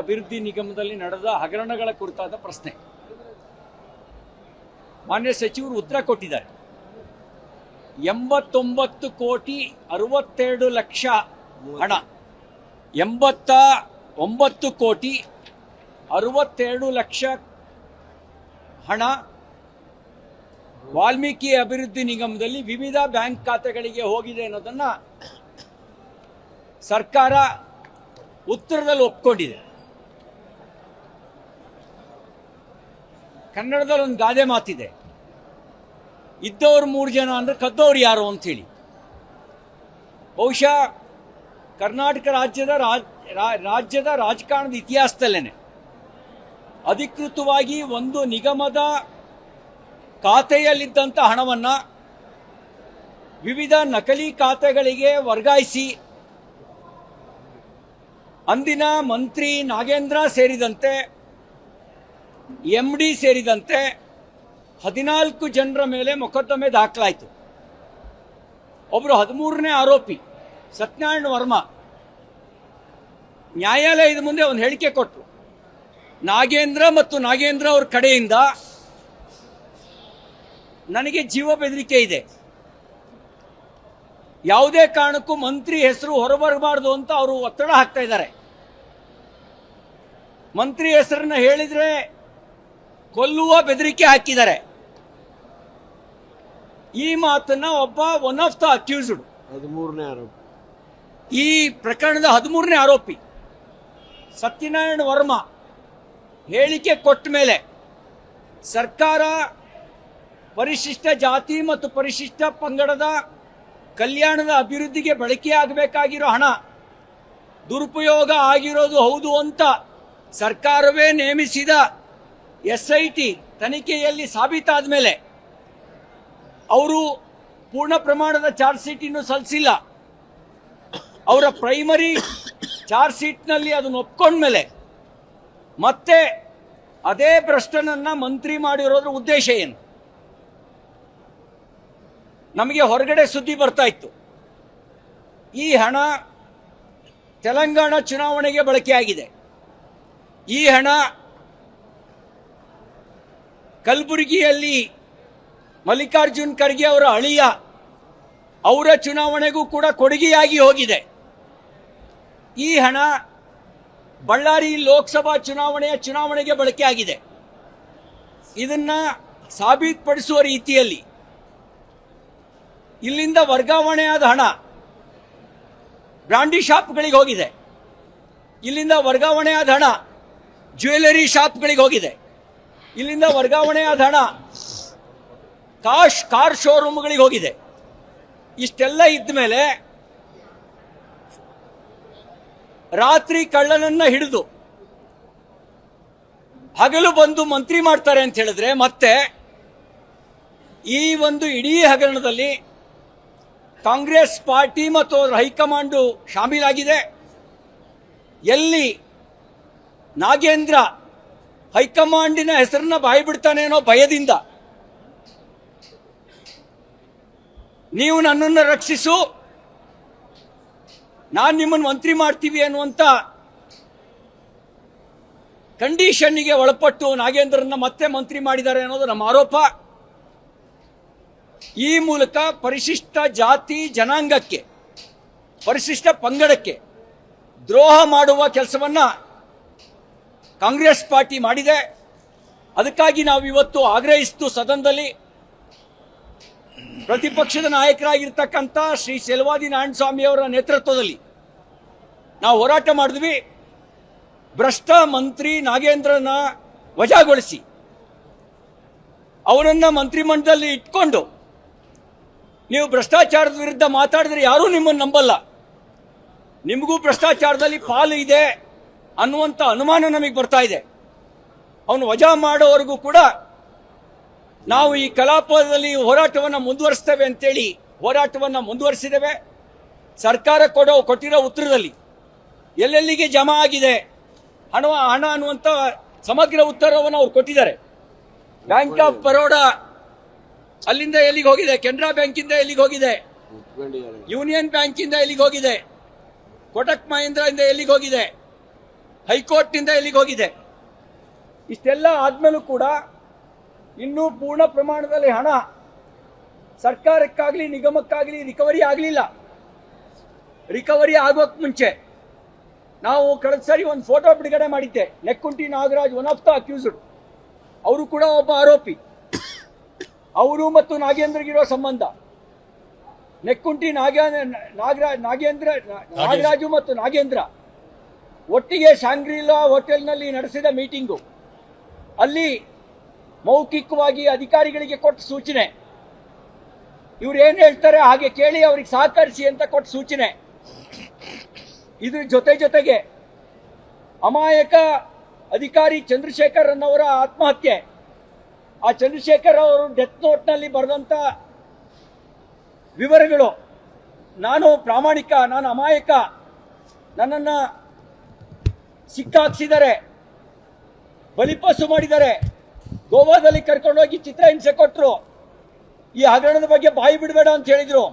ಅಭಿವೃದ್ಧಿ ನಿಗಮದಲ್ಲಿ ನಡೆದ ಹಗರಣಗಳ ಕುರಿತಾದ ಪ್ರಶ್ನೆ ಮಾನ್ಯ ಸಚಿವರು ಉತ್ತರ ಕೊಟ್ಟಿದ್ದಾರೆ. 89 ಕೋಟಿ 62 ಲಕ್ಷ ಹಣ, 89 ಕೋಟಿ 62 ಲಕ್ಷ ಹಣ ವಾಲ್ಮೀಕಿ ಅಭಿವೃದ್ಧಿ ನಿಗಮದಲ್ಲಿ ವಿವಿಧ ಬ್ಯಾಂಕ್ ಖಾತೆಗಳಿಗೆ ಹೋಗಿದೆ ಅನ್ನೋದನ್ನ ಸರ್ಕಾರ ಉತ್ತರದಲ್ಲಿ ಒಪ್ಪಿಕೊಂಡಿದೆ. ಕನ್ನಡದಲ್ಲಿ ಒಂದು ಗಾದೆ ಮಾತಿದೆ, ಇದ್ದವರು 3 ಜನ ಅಂದ್ರೆ ಕದ್ದವ್ರು ಯಾರು ಅಂತೇಳಿ. ಬಹುಶಃ ಕರ್ನಾಟಕ ರಾಜ್ಯದ ರಾಜಕಾರಣದ ಇತಿಹಾಸದಲ್ಲೇನೆ ಅಧಿಕೃತವಾಗಿ ಒಂದು ನಿಗಮದ ಖಾತೆಯಲ್ಲಿದ್ದಂಥ ಹಣವನ್ನು ವಿವಿಧ ನಕಲಿ ಖಾತೆಗಳಿಗೆ ವರ್ಗಾಯಿಸಿ ಅಂದಿನ ಮಂತ್ರಿ ನಾಗೇಂದ್ರ ಸೇರಿದಂತೆ MD ಸೇರಿದಂತೆ 14 ಜನರ ಮೇಲೆ ಮೊಕದ್ದಮೆ ದಾಖಲಾಯಿತು. ಒಬ್ಬರು 13ನೇ ಆರೋಪಿ ಸತ್ಯನಾರಾಯಣ ವರ್ಮಾ ನ್ಯಾಯಾಲಯದ ಮುಂದೆ ಒಂದು ಹೇಳಿಕೆ ಕೊಟ್ಟರು. ನಾಗೇಂದ್ರ ಮತ್ತು ನಾಗೇಂದ್ರ ಅವ್ರ ಕಡೆಯಿಂದ ನನಗೆ ಜೀವ ಬೆದರಿಕೆ ಇದೆ, ಯಾವುದೇ ಕಾರಣಕ್ಕೂ ಮಂತ್ರಿ ಹೆಸರು ಹೊರಬರಬಾರ್ದು ಅಂತ ಅವರು ಒತ್ತಡ ಹಾಕ್ತಾ ಇದ್ದಾರೆ. ಮಂತ್ರಿ ಹೆಸರನ್ನ ಹೇಳಿದ್ರೆ ಕೊಲ್ಲುವ ಬೆದರಿಕೆ ಹಾಕಿದ್ದಾರೆ. ಈ ಮಾತನ್ನ ಒನ್ ಆಫ್ ದ ಅಕ್ಯೂಸ್ಡ್ 13ನೇ ಆರೋಪಿ, ಈ ಪ್ರಕರಣದ 13ನೇ ಆರೋಪಿ ಸತ್ಯನಾರಾಯಣ ವರ್ಮಾ ಹೇಳಿಕೆ ಕೊಟ್ಟ ಮೇಲೆ ಸರ್ಕಾರ ಪರಿಶಿಷ್ಟ ಜಾತಿ ಮತ್ತು ಪರಿಶಿಷ್ಟ ಪಂಗಡದ ಕಲ್ಯಾಣದ ಅಭಿವೃದ್ಧಿಗೆ ಬಳಕೆಯಾಗಬೇಕಾಗಿರೋ ಹಣ ದುರುಪಯೋಗ ಆಗಿರೋದು ಹೌದು ಅಂತ ಸರ್ಕಾರವೇ ನೇಮಿಸಿದ SIT ತನಿಖೆಯಲ್ಲಿ ಸಾಬೀತಾದ ಮೇಲೆ ಅವರು ಪೂರ್ಣ ಪ್ರಮಾಣದ ಚಾರ್ಜ್ ಶೀಟ್ ಇನ್ನೂ ಸಲ್ಲಿಸಿಲ್ಲ. ಅವರ ಪ್ರೈಮರಿ ಚಾರ್ಜ್ ಶೀಟ್ನಲ್ಲಿ ಅದನ್ನು ಒಪ್ಕೊಂಡ್ಮೇಲೆ ಮತ್ತೆ ಅದೇ ಭ್ರಷ್ಟನನ್ನ ಮಂತ್ರಿ ಮಾಡಿರೋದ್ರ ಉದ್ದೇಶ ಏನು? ನಮಗೆ ಹೊರಗಡೆ ಸುದ್ದಿ ಬರ್ತಾ ಇತ್ತು, ಈ ಹಣ ತೆಲಂಗಾಣ ಚುನಾವಣೆಗೆ ಬಳಕೆಯಾಗಿದೆ, ಈ ಹಣ ಕಲಬುರಗಿಯಲ್ಲಿ ಮಲ್ಲಿಕಾರ್ಜುನ್ ಖರ್ಗೆ ಅವರ ಅಳಿಯ ಅವರ ಚುನಾವಣೆಗೂ ಕೂಡ ಕೊಡುಗೆಯಾಗಿ ಹೋಗಿದೆ, ಈ ಹಣ ಬಳ್ಳಾರಿ ಲೋಕಸಭಾ ಚುನಾವಣೆಗೆ ಬಳಕೆಯಾಗಿದೆ. ಇದನ್ನ ಸಾಬೀತುಪಡಿಸುವ ರೀತಿಯಲ್ಲಿ ಇಲ್ಲಿಂದ ವರ್ಗಾವಣೆಯಾದ ಹಣ ಬ್ರಾಂಡಿ ಶಾಪ್ಗಳಿಗೆ ಹೋಗಿದೆ, ಇಲ್ಲಿಂದ ವರ್ಗಾವಣೆಯಾದ ಹಣ ಜ್ಯುವೆಲರಿ ಶಾಪ್ಗಳಿಗೆ ಹೋಗಿದೆ, ಇಲ್ಲಿಂದ ವರ್ಗಾವಣೆಯಾದ ಹಣ ಕಾರ್ ಶೋರೂಮ್ಗಳಿಗೆ ಹೋಗಿದೆ. ಇಷ್ಟೆಲ್ಲ ಇದ್ದ ಮೇಲೆ ರಾತ್ರಿ ಕಳ್ಳನನ್ನ ಹಿಡಿದು ಹಗಲು ಬಂದು ಮಂತ್ರಿ ಮಾಡ್ತಾರೆ ಅಂತ ಹೇಳಿದ್ರೆ ಮತ್ತೆ ಈ ಒಂದು ಇಡೀ ಹಗರಣದಲ್ಲಿ ಕಾಂಗ್ರೆಸ್ ಪಾರ್ಟಿ ಮತ್ತು ಅದರ ಹೈಕಮಾಂಡು ಶಾಮೀಲಾಗಿದೆ. ಎಲ್ಲಿ ನಾಗೇಂದ್ರ ಹೈಕಮಾಂಡಿನ ಹೆಸರನ್ನ ಬಾಯಿ ಬಿಡ್ತಾನೆ ಅನ್ನೋ ಭಯದಿಂದ ನೀವು ನನ್ನನ್ನು ರಕ್ಷಿಸು, ನಾನು ನಿಮ್ಮನ್ನು ಮಂತ್ರಿ ಮಾಡ್ತೀವಿ ಅನ್ನುವಂಥ ಕಂಡೀಷನ್ನಿಗೆ ಒಳಪಟ್ಟು ನಾಗೇಂದ್ರನ್ನ ಮತ್ತೆ ಮಂತ್ರಿ ಮಾಡಿದ್ದಾರೆ ಅನ್ನೋದು ನಮ್ಮ ಆರೋಪ. ಈ ಮೂಲಕ ಪರಿಶಿಷ್ಟ ಜಾತಿ ಜನಾಂಗಕ್ಕೆ, ಪರಿಶಿಷ್ಟ ಪಂಗಡಕ್ಕೆ ದ್ರೋಹ ಮಾಡುವ ಕೆಲಸವನ್ನ ಕಾಂಗ್ರೆಸ್ ಪಾರ್ಟಿ ಮಾಡಿದೆ. ಅದಕ್ಕಾಗಿ ನಾವು ಇವತ್ತು ಆಗ್ರಹಿಸಿತು, ಸದನದಲ್ಲಿ ಪ್ರತಿಪಕ್ಷದ ನಾಯಕರಾಗಿರ್ತಕ್ಕಂಥ ಶ್ರೀ ಸೆಲ್ವಾದಿ ನಾರಾಯಣಸ್ವಾಮಿ ಅವರ ನೇತೃತ್ವದಲ್ಲಿ ನಾವು ಹೋರಾಟ ಮಾಡಿದ್ವಿ. ಭ್ರಷ್ಟ ಮಂತ್ರಿ ನಾಗೇಂದ್ರನ ವಜಾಗೊಳಿಸಿ ಅವರನ್ನ ಮಂತ್ರಿಮಂಡಲದಲ್ಲಿ ಇಟ್ಕೊಂಡು ನೀವು ಭ್ರಷ್ಟಾಚಾರದ ವಿರುದ್ಧ ಮಾತಾಡಿದ್ರೆ ಯಾರೂ ನಿಮ್ಮನ್ನು ನಂಬಲ್ಲ, ನಿಮಗೂ ಭ್ರಷ್ಟಾಚಾರದಲ್ಲಿ ಪಾಲು ಇದೆ ಅನ್ನುವಂಥ ಅನುಮಾನ ನಮಗೆ ಬರ್ತಾ ಇದೆ. ಅವನು ವಜಾ ಮಾಡೋವರೆಗೂ ಕೂಡ ನಾವು ಈ ಕಲಾಪದಲ್ಲಿ ಹೋರಾಟವನ್ನು ಮುಂದುವರಿಸ್ತೇವೆ ಅಂತೇಳಿ ಹೋರಾಟವನ್ನು ಮುಂದುವರಿಸಿದ್ದೇವೆ. ಸರ್ಕಾರ ಕೊಟ್ಟಿರೋ ಉತ್ತರದಲ್ಲಿ ಎಲ್ಲೆಲ್ಲಿಗೆ ಜಮಾ ಆಗಿದೆ ಹಣ ಅನ್ನುವಂಥ ಸಮಗ್ರ ಉತ್ತರವನ್ನು ಅವ್ರು ಕೊಟ್ಟಿದ್ದಾರೆ. ಬ್ಯಾಂಕ್ ಆಫ್ ಬರೋಡಾ ಅಲ್ಲಿಂದ ಎಲ್ಲಿಗೆ ಹೋಗಿದೆ, ಕೆನರಾ ಬ್ಯಾಂಕಿಂದ ಎಲ್ಲಿಗೆ ಹೋಗಿದೆ, ಯೂನಿಯನ್ ಬ್ಯಾಂಕಿಂದ ಎಲ್ಲಿಗೆ ಹೋಗಿದೆ, ಕೋಟಕ್ ಮಹೀಂದ್ರ ಇಂದ ಎಲ್ಲಿಗೆ ಹೋಗಿದೆ, ಹೈಕೋರ್ಟ್ನಿಂದ ಎಲ್ಲಿಗೆ ಹೋಗಿದೆ. ಇಷ್ಟೆಲ್ಲ ಆದ್ಮೇಲೂ ಕೂಡ ಇನ್ನೂ ಪೂರ್ಣ ಪ್ರಮಾಣದಲ್ಲಿ ಹಣ ಸರ್ಕಾರಕ್ಕಾಗಲಿ ನಿಗಮಕ್ಕಾಗಲಿ ರಿಕವರಿ ಆಗಲಿಲ್ಲ. ರಿಕವರಿ ಆಗೋಕ್ ಮುಂಚೆ ನಾವು ಕಳೆದ ಸಾರಿ ಒಂದು ಫೋಟೋ ಬಿಡುಗಡೆ ಮಾಡಿದ್ದೆ. Nekkunti Nagaraj, one of the accused, ಅವರು ಕೂಡ ಒಬ್ಬ ಆರೋಪಿ. ಅವರು ಮತ್ತು ನಾಗೇಂದ್ರಗಿರೋ ಸಂಬಂಧ, ನೆಕ್ಕುಂಟಿ ನಾಗರಾಜು ಮತ್ತು ನಾಗೇಂದ್ರ ಒಟ್ಟಿಗೆ ಶಾಂಗ್ರಿಲಾ ಹೋಟೆಲ್ನಲ್ಲಿ ನಡೆಸಿದ ಮೀಟಿಂಗು, ಅಲ್ಲಿ ಮೌಖಿಕವಾಗಿ ಅಧಿಕಾರಿಗಳಿಗೆ ಕೊಟ್ಟ ಸೂಚನೆ, ಇವ್ರು ಏನ್ ಹೇಳ್ತಾರೆ ಹಾಗೆ ಕೇಳಿ ಅವ್ರಿಗೆ ಸಹಕರಿಸಿ ಅಂತ ಕೊಟ್ಟ ಸೂಚನೆ. ಇದ್ರ ಜೊತೆಗೆ ಅಮಾಯಕ ಅಧಿಕಾರಿ ಚಂದ್ರಶೇಖರ್ ಅನ್ನವರ ಆತ್ಮಹತ್ಯೆ, ಆ ಚಂದ್ರಶೇಖರ್ ಅವರು ಡೆತ್ ನೋಟ್ನಲ್ಲಿ ಬರೆದಂತ ವಿವರಗಳು, ನಾನು ಪ್ರಾಮಾಣಿಕ, ನಾನು ಅಮಾಯಕ, ನನ್ನನ್ನ ಸಿಕ್ಕಾಕ್ಸಿದ್ದಾರೆ, ಬಲಿಪಶು ಮಾಡಿದ್ದಾರೆ, ಗೋವಾದಲ್ಲಿ ಕರ್ಕೊಂಡೋಗಿ ಚಿತ್ರಹಿಂಸೆ ಕೊಟ್ಟರು, ಈ ಹಗರಣದ ಬಗ್ಗೆ ಬಾಯಿ ಬಿಡಬೇಡ ಅಂತ ಹೇಳಿದ್ರು.